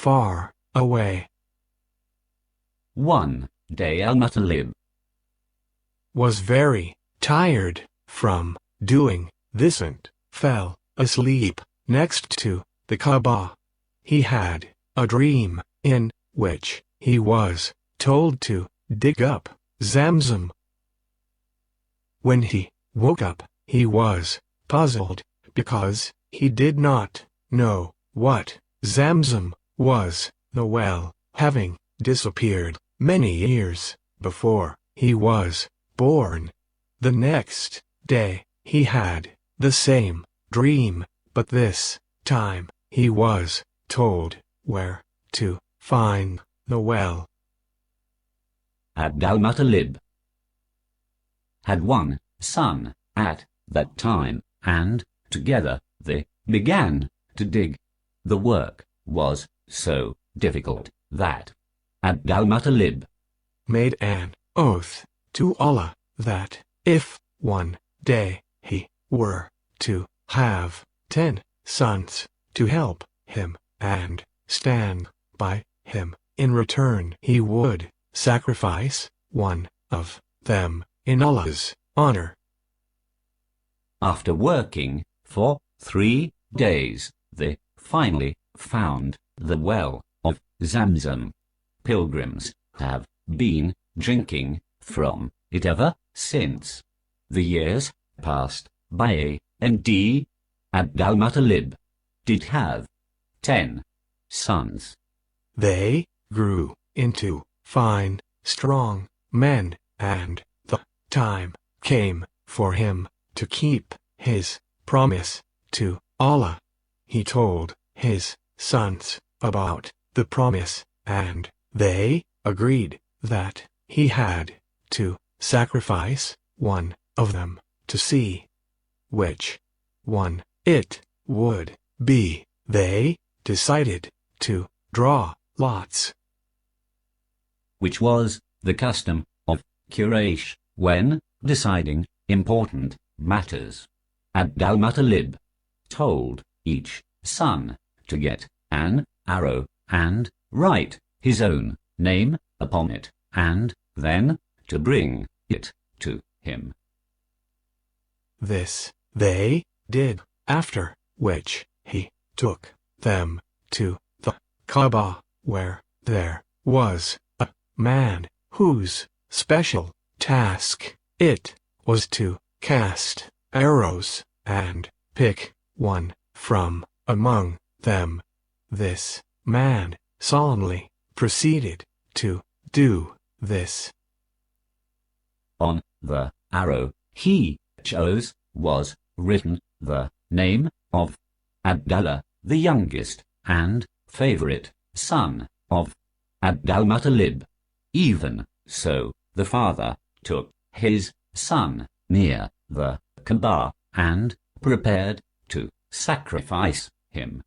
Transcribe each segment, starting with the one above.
far away. One day Al-Muttalib Was very tired from doing this and fell asleep next to the Kaaba. He had a dream in which he was told to dig up Zamzam. When he woke up, he was puzzled because he did not know what Zamzam was, the well having disappeared many years before he was born. The next day he had the same dream, but this time he was told where to find the well. Abd al-Muttalib had one son at that time, and together they began to dig. The work was so difficult that Abd al-Muttalib made an oath to Allah that if one day he were to have 10 sons to help him and stand by him, in return he would sacrifice one of them in Allah's honor. After working for 3 days, they finally found the well of Zamzam. Pilgrims have been drinking from it ever since. The years passed by, and Abd al-Muttalib did have 10 sons. They grew into fine, strong men, and the time came for him to keep his promise to Allah. He told his sons about the promise, and they agreed that he had to sacrifice one of them to see which one it would be. They decided to draw lots, which was the custom of Quraysh when deciding important matters. Abd al-Muttalib told each son to get an arrow and write his own name upon it, and then to bring it to him. This they did, after which he took them to the Kaaba, where there was a man whose special task it was to cast arrows and pick one from among them. This man solemnly proceeded to do this. On the arrow he chose was written the name of Abdallah, the youngest and favorite son of Abd al-Muttalib. Even so, the father took his son near the Kaaba and prepared to sacrifice him.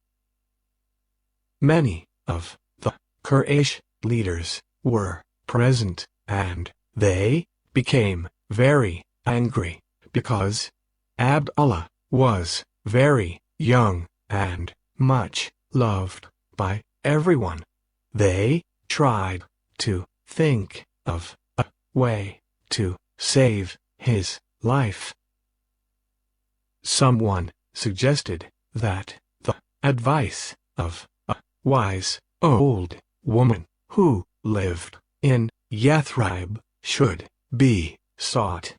Many of the Quraysh leaders were present, and they became very angry because Abdallah was very young and much loved by everyone. They tried to think of a way to save his life. Someone suggested that the advice of a wise old woman who lived in Yathrib should be sought.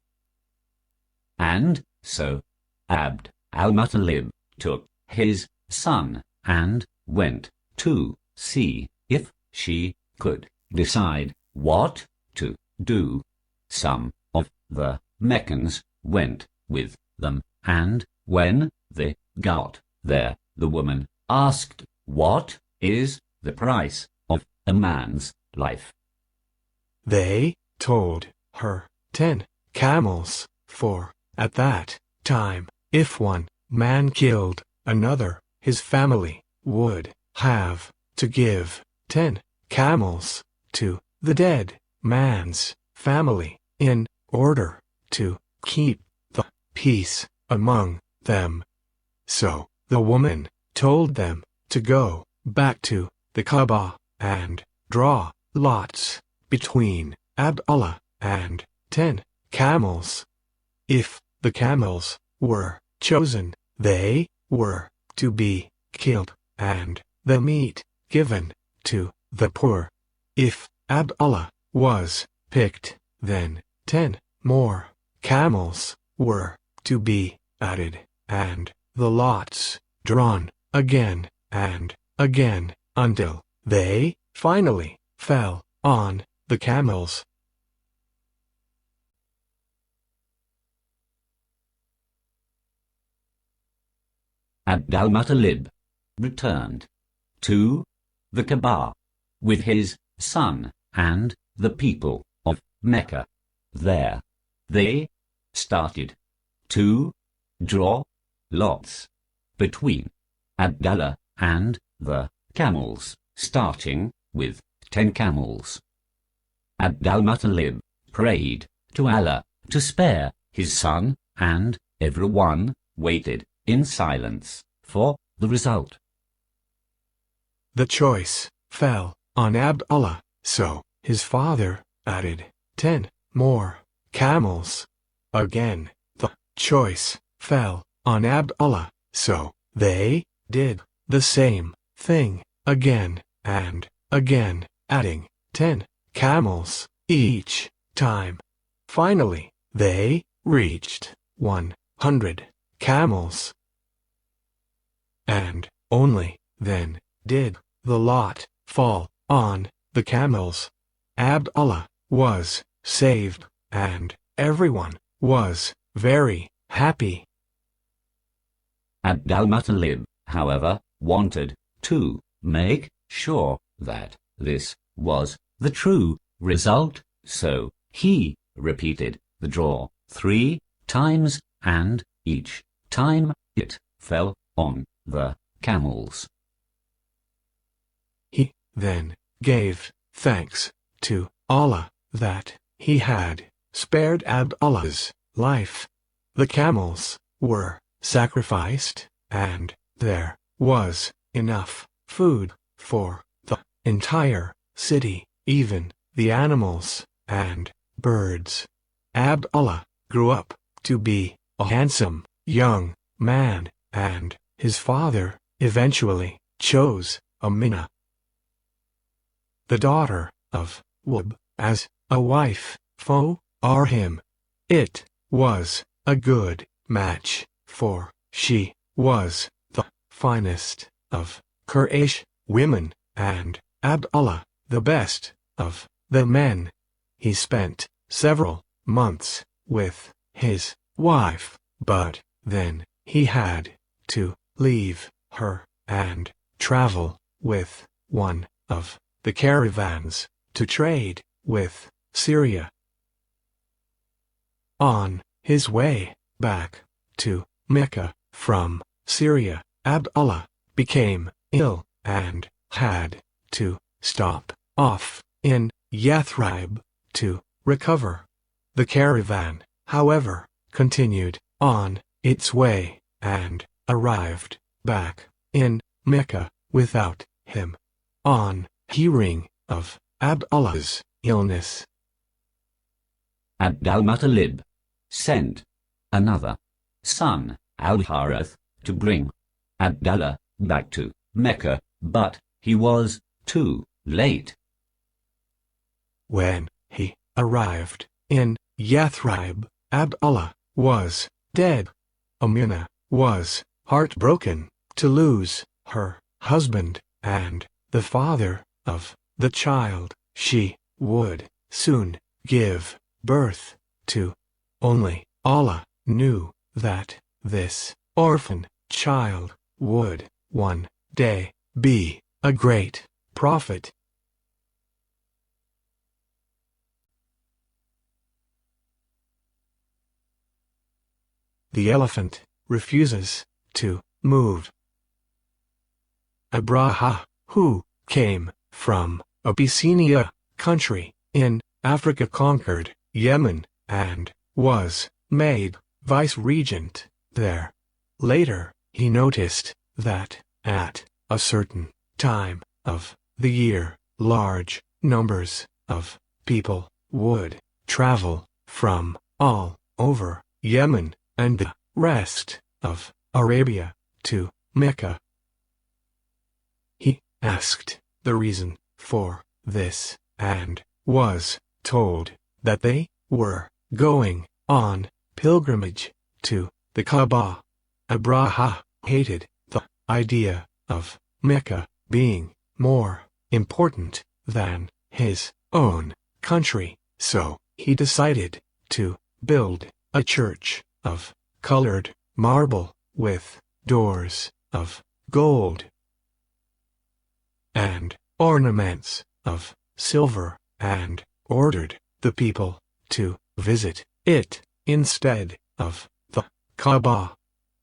And so Abd al-Muttalib took his son and went to see if she could decide what to do. Some of the Meccans went with them, and when they got there, the woman asked, "What is the price of a man's life?" They told her 10 camels, for at that time, if one man killed another, his family would have to give 10 camels to the dead man's family in order to keep the peace among them. So the woman told them to go back to the Kaaba, and draw lots between Abdullah and 10 camels. If the camels were chosen, they were to be killed, and the meat given to the poor. If Abdullah was picked, then 10 more camels were to be added, and the lots drawn again and again until they finally fell on the camels. Abd-al-Muttalib returned to the Kaaba with his son and the people of Mecca. There they started to draw lots between Abdallah and the camels, starting with 10 camels. Abd-al-Muttalib prayed to Allah to spare his son, and everyone waited in silence for the result. The choice fell on Abdullah, so his father added 10 more camels. Again, the choice fell on Abdullah, so they did the same thing again and again, adding 10 camels each time. Finally, they reached 100 camels. And only then did the lot fall on the camels. Abdullah was saved, and everyone was very happy. Abd-al-Muttalib, however, wanted to make sure that this was the true result, so he repeated the draw 3 times, and each time it fell on the camels. He then gave thanks to Allah that he had spared Abdullah's life. The camels were sacrificed, and there was enough food for the entire city, even the animals and birds. Abdullah grew up to be a handsome young man, and his father eventually chose Amina, the daughter of Wahb, as a wife for him. It was a good match, for she was the finest of Quraysh women, and Abdullah the best of the men. He spent several months with his wife, but then he had to leave her and travel with one of the caravans to trade with Syria. On his way back to Mecca from Syria, Abdullah became ill and had to stop off in Yathrib to recover. The caravan, however, continued on its way and arrived back in Mecca without him. On hearing of Abdullah's illness, Abd-al-Muttalib sent another son, Al-Harith, to bring Abdallah back to Mecca, but he was too late. When he arrived in Yathrib, Abdullah was dead. Amina was heartbroken to lose her husband and the father of the child she would soon give birth to. Only Allah knew that this orphan child would one day be a great prophet. The elephant refuses to move. Abraha, who came from Abyssinia country in Africa, conquered Yemen and was made vice-regent there. Later, he noticed that at a certain time of the year, large numbers of people would travel from all over Yemen and the rest of Arabia to Mecca. He asked the reason for this and was told that they were going on pilgrimage to the Kaaba. Abraha hated the idea of Mecca being more important than his own country, so he decided to build a church of colored marble with doors of gold and ornaments of silver, and ordered the people to visit it instead of the Kaaba.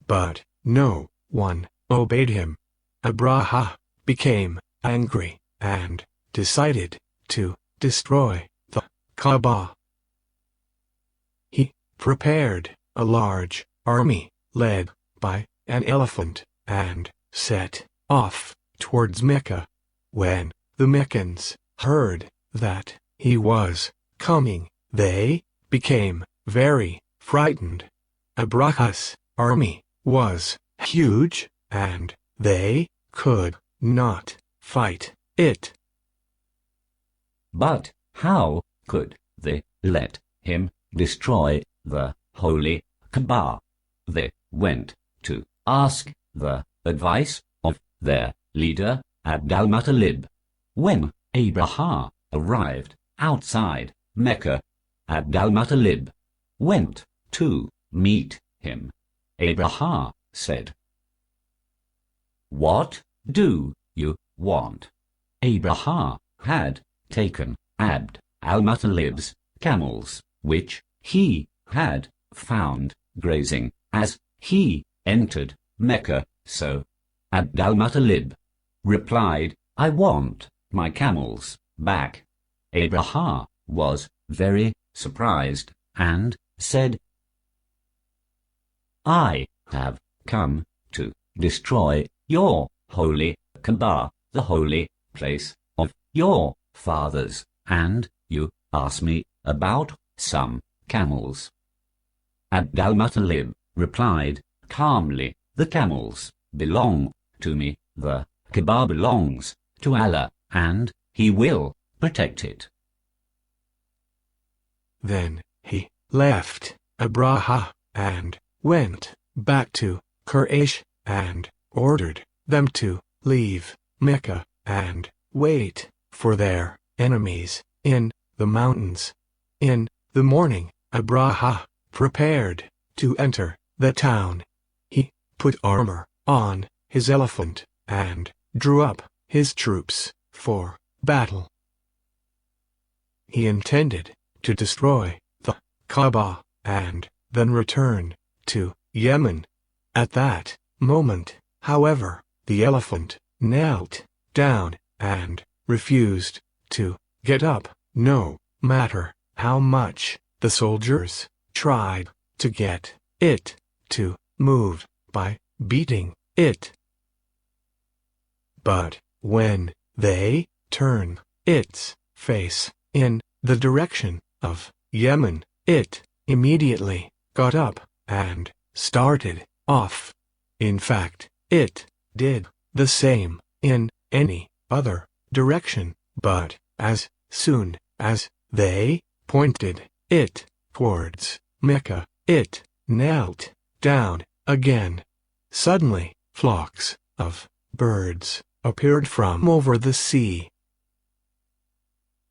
But no one obeyed him. Abraha became angry and decided to destroy the Kaaba. He prepared a large army led by an elephant and set off towards Mecca. When the Meccans heard that he was coming, they became very frightened. Abraha's army was huge, and they could not fight it. But how could they let him destroy the holy Kaaba? They went to ask the advice of their leader Abd-al-Muttalib. When Abraha arrived outside Mecca, Abd-al-Muttalib went to meet him. Abraha said, "What do you want?" Abraha had taken Abd-al-Muttalib's camels, which he had found grazing as he entered Mecca, so Abd-al-Muttalib replied, "I want my camels back." Abraha was very surprised and said, "I have come to destroy your holy Kaaba, the holy place of your fathers, and you ask me about some camels." Abd-al-Muttalib replied calmly, "The camels belong to me. The Kaaba belongs to Allah, and He will protect it." Then he left Abraha and went back to Quraysh and ordered them to leave Mecca and wait for their enemies in the mountains. In the morning, Abraha prepared to enter the town. He put armor on his elephant and drew up his troops for battle. He intended to destroy the Kaaba and then return to Yemen. At that moment, however, the elephant knelt down and refused to get up, no matter how much the soldiers tried to get it to move by beating it. But when they turned its face in the direction of Yemen, it immediately got up and started off. In fact, it did the same in any other direction, but as soon as they pointed it towards Mecca, it knelt down again. Suddenly, flocks of birds appeared from over the sea.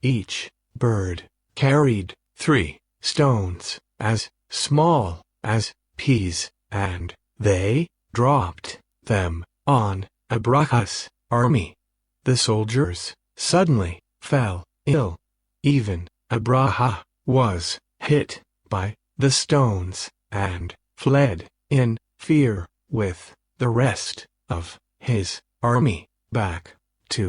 Each bird carried 3 stones as small as peas, and they dropped them on Abraha's army. The soldiers suddenly fell ill. Even Abraha was hit by the stones and fled in fear with the rest of his army back to